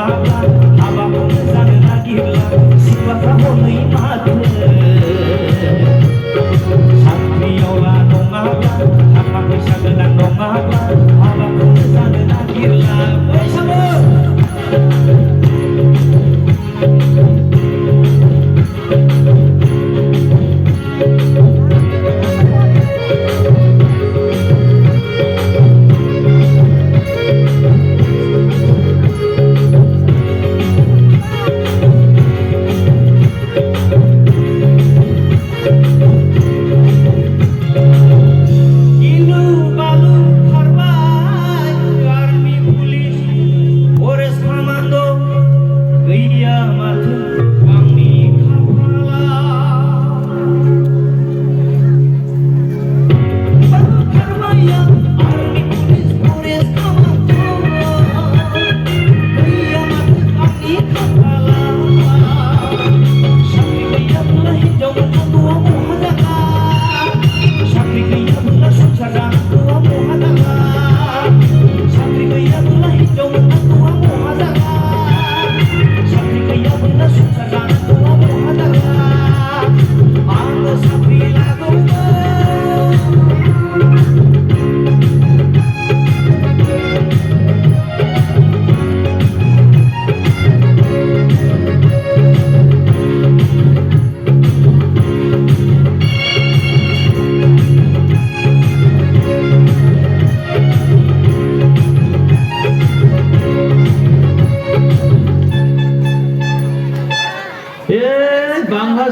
नङाब्ला हाबाखौनो जानो नागिरला सिख्लाफ्रा हनै माथो साख्रियावला नङाब्ला थाखा फैसा गोनां नङाब्ला हाबाखौनो जानो नागिरला बैसागो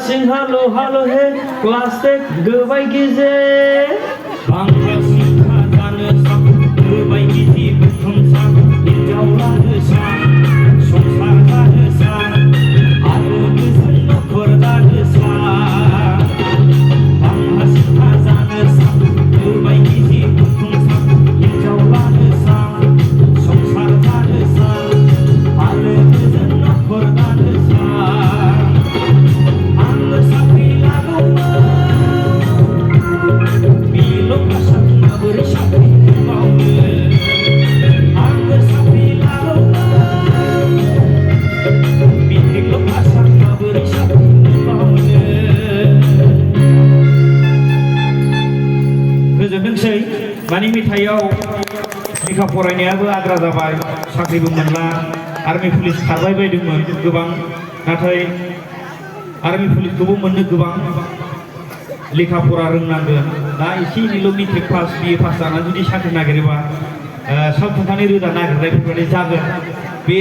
Sing halo halo he plastik gobai gize bangla singha jane sak gobai gizi buthum sak hinjau lage sak songsar jane sak aro gosan nokhor jane sak bangla singha jane sak gobai gizi buthum sak hinjau lage sak songsar jane sak aro gosan nokhor jane sak Mani mithaiyaw लेखा फरायनायाबो आद्रा जाबाय साख्रिबो मोनला army police खारबाय बायदोंमोन गोबां नाथाय आर्मी पुलिसखौबो मोननो गोबां लेखा फरा रोंनांगोन दा एसे एनैल' मेट्रिक पास बिए पास जानानै जुदि साख्रि नागिरोबा साल खुन्थानि रोदा नागिरनायफोरबायदि जागोन बे